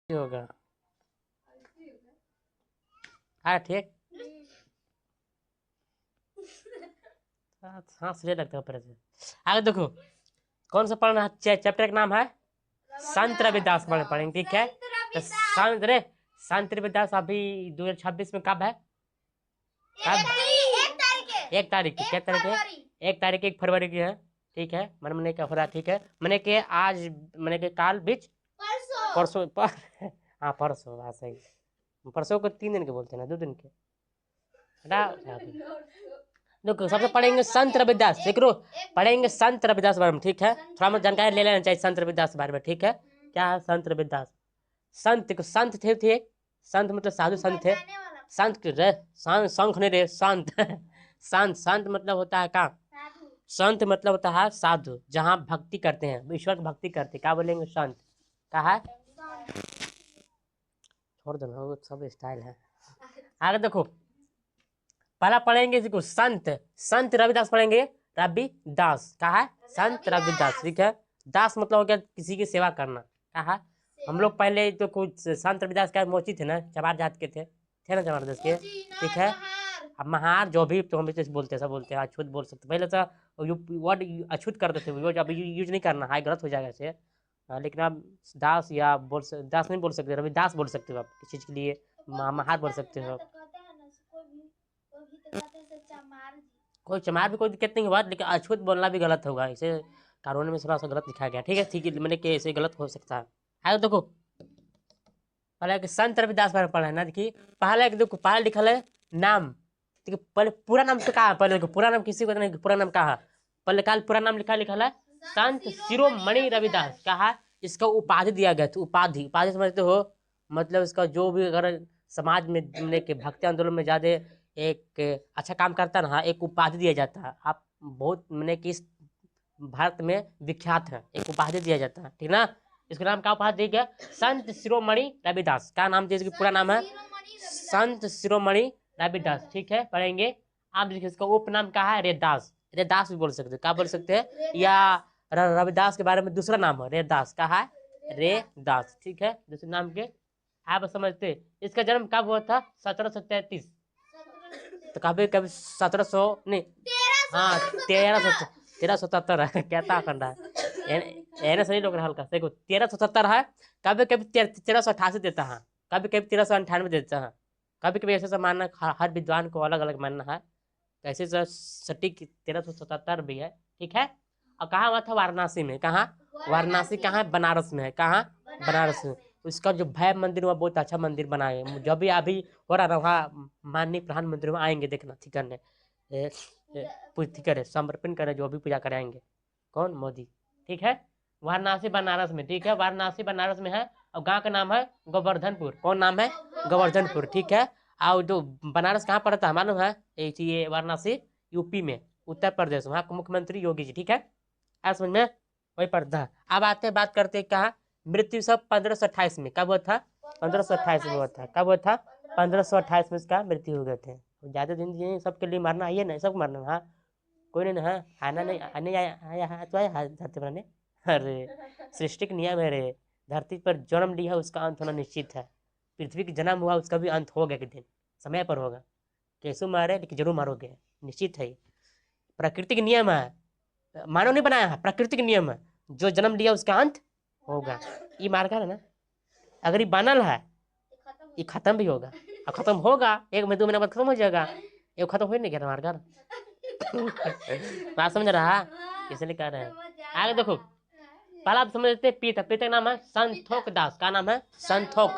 होगा। हाँ ठीक। हाँ सही लगता है ऊपर से। आगे देखो, कौन सा पढ़ना चैप्टर का नाम है? संत रविदास पढ़ेंगे, ठीक है। तो संत रविदास अभी 2026 में कब है? कब? 1 तारीख की। क्या तारीख है? 1 तारीख 1 फरवरी की है, ठीक है। मैंने क्या हो रहा, ठीक है। मैंने के आज, मैंने के काल बीच परसों हाँ परसों, हाँ सही। परसों को 3 दिन के बोलते हैं ना, 2 दिन के। देखो सबसे पढ़ेंगे संत रविदास, देख लो पढ़ेंगे संत रविदास बारे में, ठीक है। थोड़ा बहुत जानकारी ले लेना चाहिए संत रविदास के बारे में, ठीक है। क्या है संत रविदास? संत को संत थे संत मतलब साधु संत थे। संत के रे शंख नहीं रे, संत संत संत मतलब होता है का? संत मतलब होता है साधु, जहाँ भक्ति करते हैं, ईश्वर की भक्ति करते हैं, क्या बोलेंगे? संत। कहा है? छोड़ दो ना, वो सब स्टाइल है। आगे देखो, पहला पढ़ेंगे देखो संत, संत रविदास पढ़ेंगे। रविदास कहा है? संत रविदास, ठीक है। दास मतलब हो गया किसी की सेवा करना। कहा? हम लोग पहले तो कुछ संत रविदास का मोची थे ना, चमार जात के थे ना चमार देश के, ठीक है। अब महार जो भी तो हम भी बोलते हैं, सब बोलते हैं, अछूत बोल सकते, पहले तो वर्ड अछूत करते थे, वो अब यूज नहीं करना है, गलत हो जाएगा ऐसे। लेकिन आप दास या दास नहीं बोल सकते, रविदास बोल सकते हो आप किसी चीज के लिए, महार बोल सकते हो। कोई चमार भी कोई दिक्कत नहीं हुआ, लेकिन अछूत बोलना भी गलत होगा, इसे कानून में थोड़ा सा गलत लिखा गया, ठीक है। ठीक है, मैंने कि ऐसे गलत हो सकता है। आगे देखो, पहले कि संत रविदास बारे में पढ़ा है ना, देखिए पहले देखो, पहले लिखा है नाम, ठीक है। पहले पूरा नाम तो कहा है, पहले देखो पूरा नाम किसी को नहीं, पूरा नाम कहा, पहले काल पूरा नाम लिखा है संत शिरोमणि रविदास। कहा? इसका उपाधि दिया गया था, उपाधि, उपाधि समझते हो? मतलब इसका जो भी अगर समाज में के भक्ति आंदोलन में ज्यादा एक अच्छा काम करता है ना, एक उपाधि दिया जाता है। आप बहुत मैंने कि इस भारत में विख्यात है, एक उपाधि दिया जाता है, ठीक ना। इसका नाम क्या उपाधि दिया गया? संत शिरोमणि रविदास। क्या नाम दिया? पूरा नाम है संत शिरोमणि रविदास, ठीक है। पढ़ेंगे। आप देखिए इसका उपनाम क्या है? रेदास। रेदास भी बोल सकते हैं, क्या बोल सकते हैं? या रविदास के बारे में दूसरा नाम है रेदास। क्या है? रेदास, ठीक है। दूसरे नाम के आप समझते। इसका जन्म कब हुआ था? 1733। तो कभी कभी 1700 नहीं, हाँ 1377 है क्या था खंडा है सही लोग हल्का देखो 1377 है। कभी कभी 1388 देता है, कभी कभी 1398 देता है, कभी कभी ऐसा मानना, हर विद्वान को अलग अलग मानना है। कैसे सटीक 1377 भी है, ठीक है। और कहाँ हुआ था? वाराणसी में। कहाँ? वाराणसी कहाँ है? बनारस में है। कहाँ? बनारस में। उसका जो भैरव मंदिर हुआ बहुत अच्छा मंदिर बनाए, जब भी अभी हो रहा ना वहाँ माननीय प्रधानमंत्री में आएंगे देखना, ठीक करने पूजा करे, समर्पण करे, जो भी पूजा कराएंगे। कौन? मोदी, ठीक है। वाराणसी बनारस में, ठीक है। वाराणसी बनारस में है। और गांव का नाम है गोवर्धनपुर। कौन नाम है? गोवर्धनपुर, ठीक है। और जो बनारस कहाँ पड़ता है मालूम है? ये वाराणसी यूपी में, उत्तर प्रदेश, वहाँ का मुख्यमंत्री योगी जी, ठीक है। आज समझ में वही पड़ता है। अब आते हैं, बात करते हैं कहा मृत्यु सब 1528 में। कब हुआ था? 1528 में हुआ था। कब हुआ था? 1528 में इसका मृत्यु हो गए थे। ज्यादा दिन जिए सबके लिए मरना, आइए ना सबको मरना, हाँ कोई नहीं, हाँ आना नहीं, आने आया तो आया धरती पर आने। अरे सृष्टि के नियम है रे, धरती पर जन्म लिया उसका अंत होना निश्चित है। पृथ्वी की जन्म हुआ उसका भी अंत होगा एक दिन, समय पर होगा। कैसे मारे, लेकिन जरूर मारोगे, निश्चित है। प्रकृति के नियम है, मानव नहीं बनाया है, प्रकृति के नियम है। जो जन्म लिया उसका अंत होगा, ये मार्कर है ना। अगर ये बनल है, ये खत्म भी होगा, और खत्म होगा 1 महीने 2 महीने बाद खत्म हो जाएगा। ये खत्म हो नहीं गया मार्कर। बात समझ रहा? इसलिए कह रहे हैं। आगे देखो, पहला आप समझ लेते पिता। पिता का नाम है संतोख दास। का नाम है? संतोख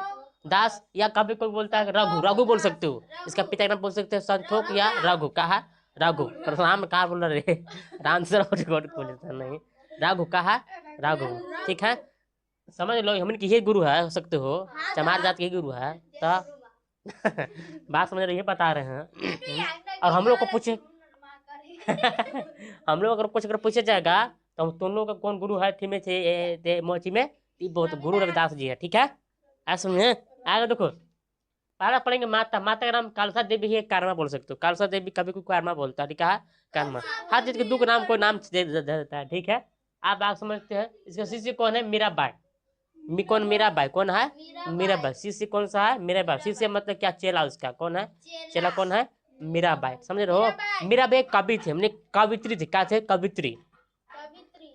दास। या कभी कोई बोलता है रघु, रघु बोल सकते हो। इसका पिता का नाम बोल सकते हो संतोख या रघु। कहा? रघु। प्रणाम कहा बोल रहे राम से रिकॉर्ड बोल नहीं, रघु। कहा? रघु, ठीक है। समझ लो हम इनकी ये गुरु है, हो सकते हो चमार जात के गुरु है तो बात समझ रही है, बता रहे हैं। और हम लोग को पूछे हम लोग अगर कुछ अगर पूछा जाएगा तो तुम लोग का कौन गुरु है थी में थे मोची में, बहुत गुरु रविदास जी है, ठीक है। ऐसा सुनिए। आगे देखो, पहला पढ़ेंगे माता। माता का नाम कालसा देवी है, कारमा बोल सकते हो। कालसा देवी कभी कोई कारमा बोलता है, ठीक है। कारमा, हर चीज के दो का नाम कोई नाम दे देता है, ठीक है। आप बात समझते हैं। इसका शिष्य कौन है? मीराबाई। कौन? मीराबाई। कौन है? मीराबाई। शिष्य कौन सा है? मीराबाई। शिष्य मतलब क्या? चेला उसका। कौन है? चेला कौन है? मीराबाई। समझ रहे हो? मीराबाई कवि थे, हमने कवित्री थे। क्या थे? कवित्री।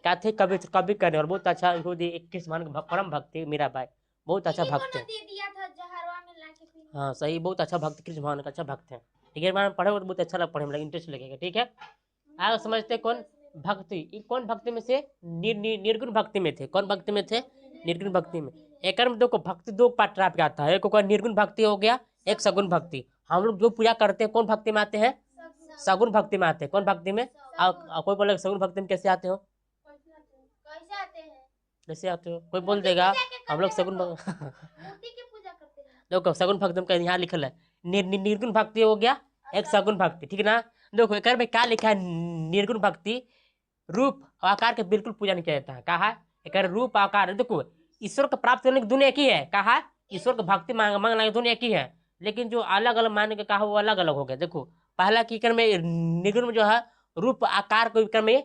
क्या थे? कवि। कवि करने और बहुत अच्छा एक कृष्ण परम भक्त थे मीराबाई। बहुत अच्छा भक्त है। हाँ सही, बहुत अच्छा भक्त, कृष्ण भगवान का अच्छा भक्त है। ठीक है, पढ़े तो बहुत अच्छा लग, पढ़े में इंटरेस्ट लगेगा। ठीक है, आगे समझते कौन? भक्ति। कौन भक्ति में से? निर्गुण भक्ति में थे। कौन भक्ति में थे? निर्गुण भक्ति में। एक में देखो भक्ति दो पार्ट पे आता है, एक को निर्गुण भक्ति हो गया, एक सगुण भक्ति। हम लोग जो पूजा करते हैं कौन भक्ति में आते हैं? सगुण भक्ति में आते हैं। कौन भक्ति में? कोई बोले सगुण भक्ति में कैसे आते हो? कैसे आते हो? कोई बोल देगा हम लोग सगुण देखो सगुण भक्ति का यहाँ लिखल है निर्गुण भक्ति हो गया, एक सगुण भक्ति। ठीक है ना? देखो एक में क्या लिखा है? निर्गुण भक्ति रूप और आकार के बिल्कुल पूजा नहीं किया जाता है। कहा? एक रूप आकार। देखो ईश्वर को प्राप्त करने की दुनिया एक ही है। कहा? ईश्वर को भक्ति मांगने की दुनिया एक ही है, लेकिन जो अलग अलग मानने के कहा वो अलग अलग हो गया। देखो पहला की क्रम में निर्गुण में जो है रूप आकार को क्रम में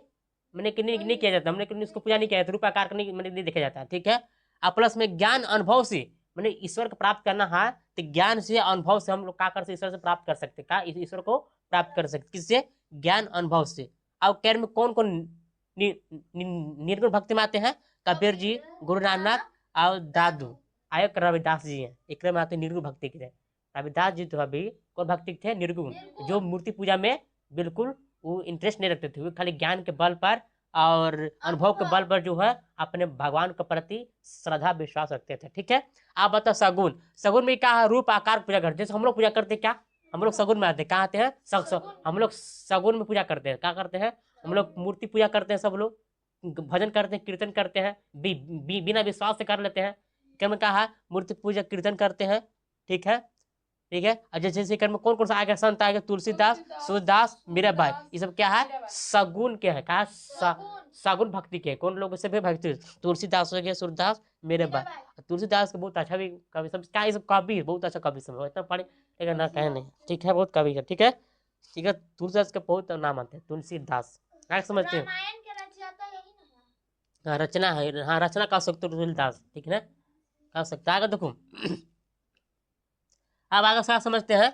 मैंने नहीं किया जाता, हमने उसको पूजा नहीं किया जाता, रूप आकार का नहीं देखा जाता है। ठीक है, और प्लस में ज्ञान अनुभव से मैंने ईश्वर को प्राप्त करना है, तो ज्ञान से अनुभव से हम लोग क्या कर सकते? ईश्वर से प्राप्त कर सकते। क्या? ईश्वर को प्राप्त कर सकते। किससे? ज्ञान अनुभव से। अब कैर में कौन कौन निर्गुण भक्ति में आते हैं? कबीर जी, गुरु नानक और दादू आयोग रविदास जी हैं। एक में आते निर्गुण भक्ति के। रविदास जी तो अभी कौन भक्ति थे? निर्गुण, जो मूर्ति पूजा में बिल्कुल वो इंटरेस्ट नहीं रखते थे, वो खाली ज्ञान के बल पर और अनुभव के बल पर जो है अपने भगवान के प्रति श्रद्धा विश्वास रखते थे। ठीक है, आप बताओ सगुन। सगुन में क्या है? रूप आकार पूजा करते। जैसे हम लोग पूजा करते क्या? हम लोग सगुन में आते हैं। कहाँ आते हैं? हम लोग सगुन में पूजा करते हैं। क्या करते हैं? हम लोग मूर्ति पूजा करते हैं, सब लोग भजन करते हैं, कीर्तन करते हैं, बिना विश्वास से कर लेते हैं। क्या में कहा? मूर्ति पूजा कीर्तन करते हैं। ठीक है, ठीक है। और जैसे कर्म कौन कौन सा आएगा? संत आएगा, तुलसीदास, सूरदास, मीराबाई। ये सब क्या है? सगुन के है। कहा? सगुन भक्ति के। कौन लोग से भी भक्ति? तुलसीदास हो गया, सूरदास, मीराबाई। तुलसीदास के बहुत अच्छा भी कवि सब क्या, ये सब कवि बहुत अच्छा कवि सब इतना पढ़े लेकिन ना कहे नहीं। ठीक है, बहुत कवि है। ठीक है, ठीक है। तुलसीदास का बहुत नाम आते हैं, तुलसीदास। क्या समझते हैं? हाँ रचना है, हाँ रचना कर सकते हो तुलसीदास। ठीक है ना, कर सकता है। देखो अब आगे क्या समझते हैं?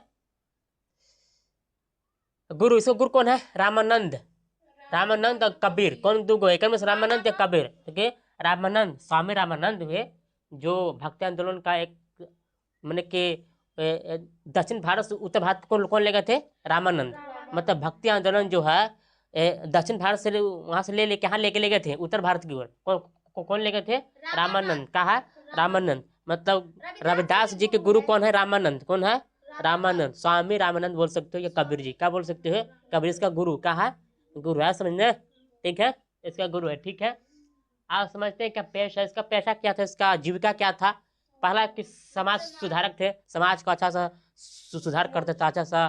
गुरु। इसको गुरु कौन है? रामानंद। रामानंद और कबीर। कौन? दो गो एक में से रामानंद या कबीर। ठीक है, रामानंद, स्वामी रामानंद हुए जो भक्ति आंदोलन का एक मैंने कि दक्षिण भारत से उत्तर भारत कौन कौन ले गए थे? रामानंद। मतलब भक्ति आंदोलन जो है दक्षिण भारत से वहां से लेके यहाँ लेके ले गए थे उत्तर भारत की ओर। कौन ले गए थे? रामानंद। कहा? रामानंद। मतलब रविदास जी के गुरु कौन है? रामानंद। कौन है? रामानंद। स्वामी रामानंद बोल सकते हो या कबीर जी। क्या बोल सकते हो? कबीर इसका गुरु। कहा? गुरु है, समझने? ठीक है, इसका गुरु है। ठीक है, आप समझते हैं क्या पेशा? इसका पेशा क्या था? इसका जीविका क्या था? पहला कि समाज सुधारक थे, समाज का अच्छा सा सुधार करते थे, अच्छा सा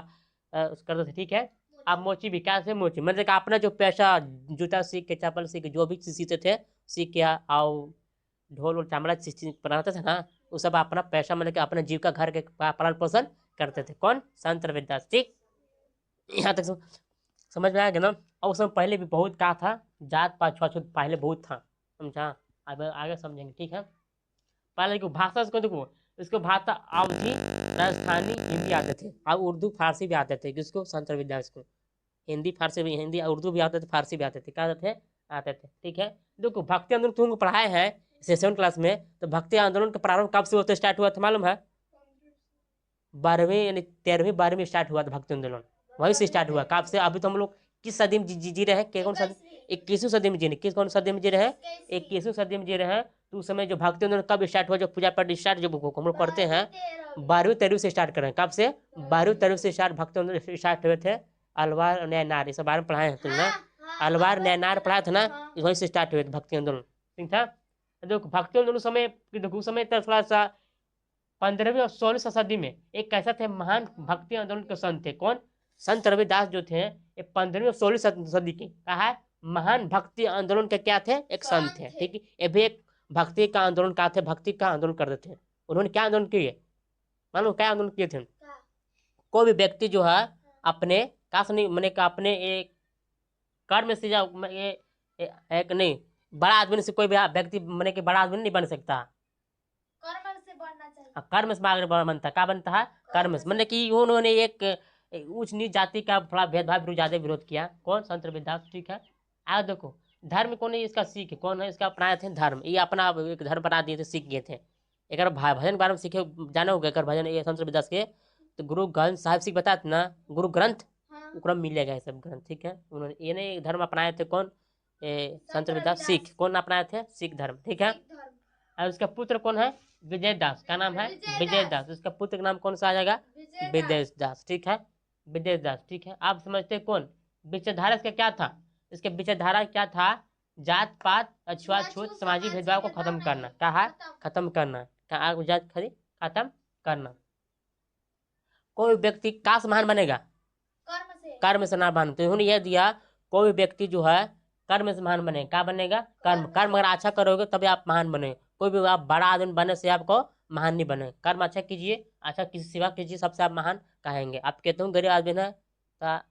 करते थे। ठीक है, आप मोची विकास है। मोची मतलब अपना जो पैसा जूता सीख के, चप्पल सीख के, जो भी सीखते थे सीख के आओ ढोल और चामड़ा बनाते थे ना, वो सब अपना पैसा मतलब कि अपना जीविका घर के पालन पोषण करते थे। कौन? संत रविदास। ठीक, यहाँ तक समझ में आ गया ना? और उस समय पहले भी बहुत कहा था, जात पात छुआछूत पहले बहुत था, समझा? अब आगे समझेंगे। ठीक है, पहले देखो भाषा को देखो, इसको भाषा अवधी, राजस्थानी, हिंदी आते थे और उर्दू फारसी भी आते थे। किसको? संत रविदास को। हिंदी फारसी भी, हिंदी उर्दू भी आते थे, फारसी भी आते थे। क्या आते थे? आते थे। ठीक है, देखो भक्ति आंदोलन तुमको पढ़ाए हैं 7वीं क्लास में, तो भक्ति आंदोलन का प्रारंभ कब से होता स्टार्ट हुआ था मालूम है? 12वीं यानी 13वीं 12वीं स्टार्ट हुआ था भक्ति आंदोलन, वहीं से स्टार्ट हुआ। कब से? अभी तो हम लोग किस सदी में जी रहे हैं? कौन सदी? 21वीं सदी में जी रहे। किस कौन सदी में जी रहे हैं? 21वीं सदी में जी रहे हैं। तो उस समय जो भक्ति आंदोलन कब स्टार्ट हुआ? जो पूजा पाठ स्टार्ट जो हम लोग पढ़ते हैं 12वीं 13वीं से स्टार्ट करें। कब से? 12वीं 13वीं से स्टार्ट भक्ति आंदोलन स्टार्ट हुए थे। अलवार न्यायनार ये सब बारे में पढ़ाए हैं तुमने? अलवार न्यायनार पढ़ाया था ना, वहीं से स्टार्ट हुए थे भक्ति आंदोलन। ठीक था, देखो भक्ति आंदोलन समय देखो उस समय थोड़ा सा 15वीं और 16वीं शताब्दी में एक कैसा थे महान भक्ति आंदोलन के संत थे। कौन? संत रविदास जो थे ये 15वीं और 16वीं सदी के कहा है महान भक्ति आंदोलन के क्या थे? एक संत थे। ठीक है, ये भी एक भक्ति का आंदोलन का थे, भक्ति का आंदोलन करते थे। उन्होंने क्या आंदोलन किए मालूम? क्या आंदोलन किए थे? कोई भी व्यक्ति जो है अपने काश नहीं मैंने अपने एक कर्म से एक नहीं बड़ा आदमी से कोई भी व्यक्ति मैंने कि बड़ा आदमी नहीं बन सकता। से बढ़ना चाहिए। कर्म से आगे बनता है, क्या बनता है? कर्म से। मतलब कि उन्होंने एक उच्च नीच जाति का थोड़ा भेदभाव विरोध ज्यादा विरोध किया। कौन? संत रविदास। ठीक है। आगे देखो, धर्म कौन है इसका? सीख है। कौन है इसका? अपनाए थे धर्म, ये अपना एक धर्म बना दिए थे, सीख गए थे। एक भजन के बारे में सीखे जाने हो गए भजन ये संत रविदास के, तो गुरु ग्रंथ साहिब सीख बताया था ना, गुरु ग्रंथ क्रम मिलेगा ये सब ग्रंथ। ठीक है। उन्होंने ये नहीं धर्म अपनाए थे। कौन? संत रविदास। सीख कौन अपनाए थे? सिख धर्म। ठीक है। और उसका पुत्र कौन है? विजय दास। क्या नाम है? विजय दास। उसका पुत्र का नाम कौन सा आ जाएगा? विजय दास। ठीक है। विजय दास। ठीक है। आप समझते कौन? विचारधारा इसका क्या था? इसके विचारधारा क्या था? जात पात, अछूत, सामाजिक भेदभाव को खत्म करना। क्या है? खत्म करना। जात खत्म करना। कोई व्यक्ति का से महान बनेगा? कर्म से ना बने। तो उन्होंने यह दिया, कोई व्यक्ति जो है कर्म से महान बने। क्या बनेगा? कर्म। कर्म अगर अच्छा करोगे तभी आप महान बने। कोई भी आप बड़ा आदमी बनने से आपको महान नहीं बने। कर्म अच्छा कीजिए, अच्छा किसी सेवा कीजिए, सबसे आप महान कहेंगे। आप कहते हो गरीब आदमी है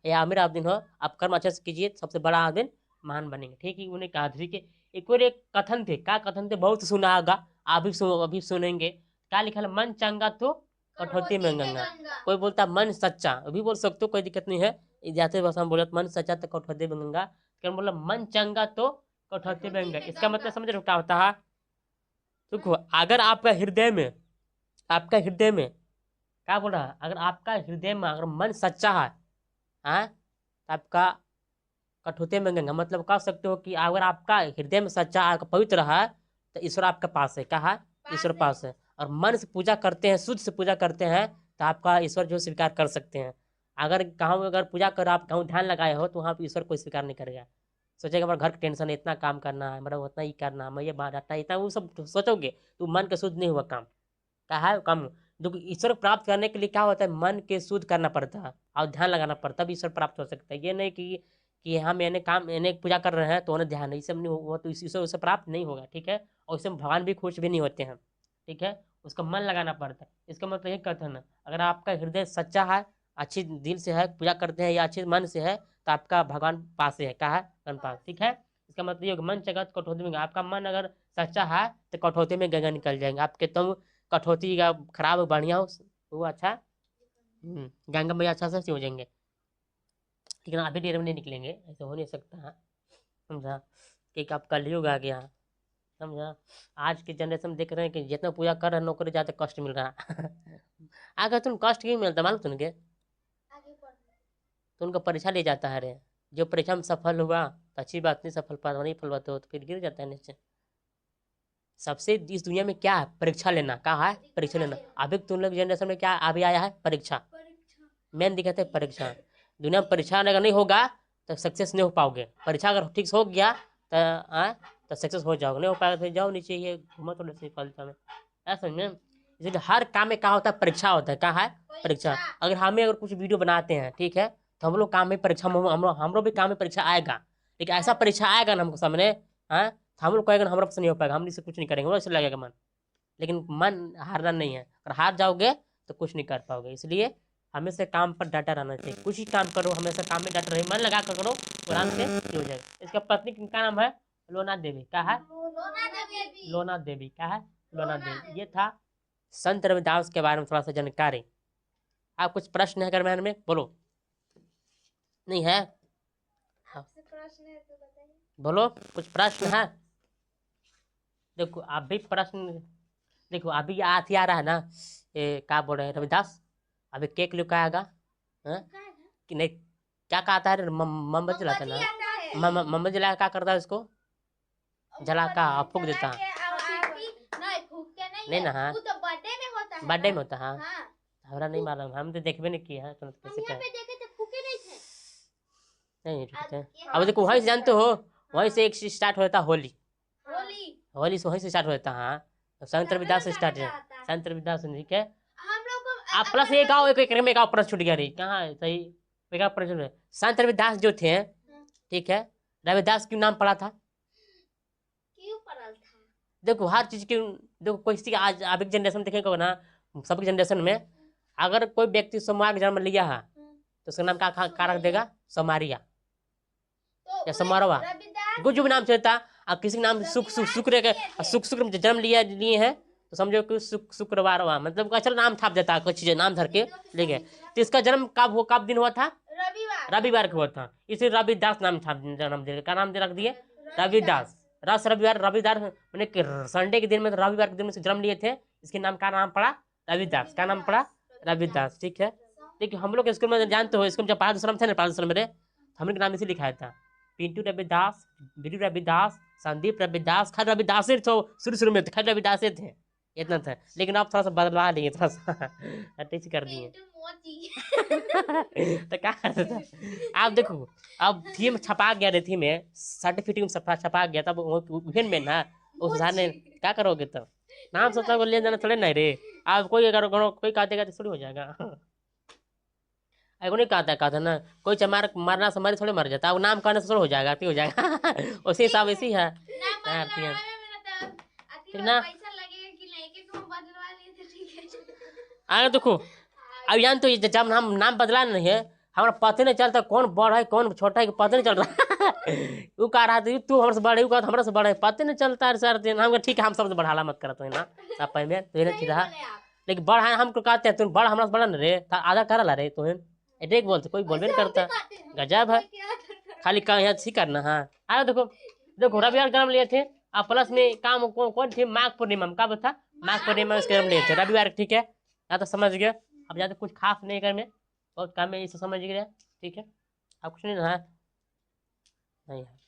या अमीर आदमी हो, आप कर्म अच्छे से कीजिए, सबसे बड़ा आदमी महान बनेंगे। ठीक है। उन्हें कहा था कि एक और एक कथन थे। क्या कथन थे? बहुत सुना होगा, आप भी अभी सुनेंगे। क्या लिखा है? मन चंगा तो कठौती में गंगा। कोई बोलता मन सच्चा, अभी बोल सकते हो, कोई दिक्कत नहीं है। जाते भाषा में बोला मन सच्चा तो कठौती में गंगा। क्या बोला? मन चंगा तो कठौती में गंगा। इसका मतलब समझ रहे हो क्या होता है? देखो, अगर आपका हृदय में क्या बोल रहा है? अगर आपका हृदय में अगर मन सच्चा है, तो आपका कठौती में गंगा। मतलब कह सकते हो कि अगर आपका हृदय में सच्चा, आपका पवित्र है, तो ईश्वर आपके पास है। क्या है? ईश्वर पास है। और मन से पूजा करते हैं, शुद्ध से पूजा करते हैं, तो आपका ईश्वर जो स्वीकार कर सकते हैं। अगर कहूँ अगर पूजा कर आप कहूँ ध्यान लगाए हो, तो वहाँ पर ईश्वर कोई स्वीकार नहीं करेगा। सोचेगा हमारा घर का टेंशन है, इतना काम करना है, मेरा उतना ही करना है, मैं ये बात हटना, इतना वो सब सोचोगे तो मन का शुद्ध नहीं हुआ काम। क्या है? कम। जो ईश्वर प्राप्त करने के लिए क्या होता है? मन के शुद्ध करना पड़ता है और ध्यान लगाना पड़ता है, तब ईश्वर प्राप्त हो सकता है। ये नहीं कि हम मैंने काम मैंने पूजा कर रहे हैं तो उन्हें ध्यान नहीं, सब नहीं हुआ तो ईश्वर उससे प्राप्त नहीं होगा। ठीक है। और उससे भगवान भी खुश भी नहीं होते हैं। ठीक है। उसका मन लगाना पड़ता है। इसका मतलब ये कथन है, अगर आपका हृदय सच्चा है, अच्छी दिल से है, पूजा करते हैं या अच्छे मन से है, तो आपका भगवान पास है। क्या है? भगवान पास। ठीक है। इसका मतलब ये मन जगत कठौती में, आपका मन अगर सच्चा है तो कठौती में गंगा निकल जाएंगे। आपके तुम कठौती का खराब हो बढ़िया हो वो अच्छा, गंगा मैया अच्छा से हो जाएंगे। लेकिन अभी देर में नहीं निकलेंगे, ऐसा हो नहीं सकता है। समझा? कि आप कलयुग आ गया। समझा? आज की जनरेशन देख रहे हैं कि जितना पूजा कर रहे हैं नौकरी ज़्यादा कष्ट मिल रहा है। अगर तुम कष्ट क्यों मिलता मालूम तुमके? तो उनका परीक्षा ले जाता है रे। जो परीक्षा में सफल हुआ तो अच्छी बात, नहीं सफल पा नहीं फल पाते हो तो फिर गिर जाता है नीचे। सबसे इस दुनिया में क्या है? परीक्षा लेना। क्या है? परीक्षा लेना। अभी तुम लोग जनरेशन में क्या अभी आया है? परीक्षा। मेन दिक्कत है परीक्षा। दुनिया में परीक्षा अगर नहीं होगा तो सक्सेस नहीं हो पाओगे। परीक्षा अगर ठीक से हो गया तो सक्सेस हो जाओगे, नहीं हो पाएगा तो जाओ नीचे, ये घूमो थोड़े से फलता में। ऐसा समझे? इसलिए हर काम में क्या होता है? परीक्षा होता है। क्या है? परीक्षा। अगर हमें अगर कुछ वीडियो बनाते हैं, ठीक है, तो हम लोग काम में परीक्षा हम लोग भी काम में परीक्षा आएगा। लेकिन ऐसा परीक्षा आएगा ना हमको सामने, हम लोग कहेगा हमारा नहीं हो पाएगा, हम इससे कुछ नहीं करेंगे, वैसे लगेगा मन। लेकिन मन हारना नहीं है, अगर हार जाओगे तो कुछ नहीं कर पाओगे। इसलिए हमेशा काम पर डटा रहना चाहिए। कुछ ही काम करो, हमेशा काम में डटा रहे, मन लगा कर करो, आराम से हो जाएगा। इसका पत्नी का नाम है लोना देवी। क्या है? लोना देवी। क्या है? लोना देवी। ये था संत रविदास के बारे में थोड़ा सा जानकारी। आप कुछ प्रश्न है अगर मैंने में बोलो? नहीं है? बोलो कुछ प्रश्न है? देखो अभी प्रश्न, देखो अभी हाथी आ रहा है ना, ये क्या बोल रहे हैं रविदास, अभी केक लुक आएगा कि नहीं? क्या कहता है? मोमबत्ती जलाता है ना, मोमबत्ती जला क्या करता है? उसको जला का फूक देता है। नहीं ना? हाँ, बर्थडे में होता है। हमारा नहीं मालूम, हम तो देखबे नहीं किया है, कैसे क्या नहीं। ठीक है। अब देखो वहीं से जानते हो, वहीं से एक स्टार्ट होता है होली। होली से वहीं से स्टार्ट होता है। संत रविदास से स्टार्ट है, संत रविदास। ठीक है। आप प्लस एक आओ, एक में एक आओ, प्रश्न छूट गया रही कहाँ है? सही एक प्रश्न। संत रविदास जो थे, ठीक है, रविदास क्यों नाम पड़ा था? देखो हर चीज की, देखो कोई आज अभी जनरेशन देखेगा ना, सबकी जनरेशन में अगर कोई व्यक्ति सोमवार जन्म लिया है तो उसका नाम क्या रख देगा? सोमारिया या समारोह, कुछ भी नाम चलता। और किसी के नाम शुक्र के शुक्र जन्म लिए हैं तो समझो कि शुक्रवार हुआ, मतलब चलो नाम छाप देता है, कुछ चीजें नाम धर के ले गए। तो इसका जन्म कब दिन हुआ था? रविवार को हुआ था, इसे रविदास नाम छाप जन्म दे, क्या नाम दे रख दिए? रविदास। रस रविवार, रविदार मैंने संडे के दिन में, रविवार के दिन में जन्म लिए थे, इसके नाम का नाम पड़ा रविदास। क्या नाम पड़ा? रविदास। ठीक है, देखिए हम लोग स्कूल में जानते हो, स्कूल में जब पारदर्शनम थे ना, पारदर्शनम मेरे, हम लोग नाम इसे लिखाया था, पिंटू रविदास, बिरु रविदास, संदीप रविदास, खैर रविदास तो शुरू में खैर रविदास थे, इतना था। लेकिन अब थोड़ा सा बदलवा दिए, थोड़ा सा अटैच कर दिए। तो क्या करते थे आप देखो, अब थीम छपा गया रे, थीम में सर्टिफिकेट में छपा गया, तब उहेन में ना उस ने क्या करोगे? तब नाम सोचा को ले जाना थोड़े नहीं रे। आप कोई अगर कोई कहते कहते थोड़ी हो जाएगा। नहीं कहता ना, कोई चमार मारना से मरे थोड़े मर जाता, अब नाम कहने से थोड़ा हो जाएगा, हो जाएगा। उसी हिसाब इसी है ना। आगे देखो, अब यान तो जब हम नाम बदला नहीं है, हमारा पता नहीं चलता कौन बड़ा है कौन छोटा है, पता नहीं चल रहा। वो कह रहा था तू हमसे बड़े, वो हमारे से बड़े, पता नहीं चलता है सर। हम ठीक है, हम सबसे बढ़ाला मत करते ना सब में, तो ये चीज रहा। लेकिन बड़ा है हमको कहते हैं, तुम बड़ा हमारा से बड़ा न रे, आधा करा ला रे तो एक बोलते, कोई बोलबे नहीं करता। गजब है, खाली कहीं सी करना। हाँ आगे देखो, देखो रविवार जन्म लिए थे, अब प्लस में काम कौन थे? माघ पूर्णिमा में, कब था? माघ पूर्णिमा में इसके जन्म लिए थे, रविवार। ठीक है, या तो समझ गया। अब ज़्यादा कुछ खास नहीं कर में, बहुत काम में इसे समझ गया। ठीक है, अब कुछ नहीं रहा नहीं है।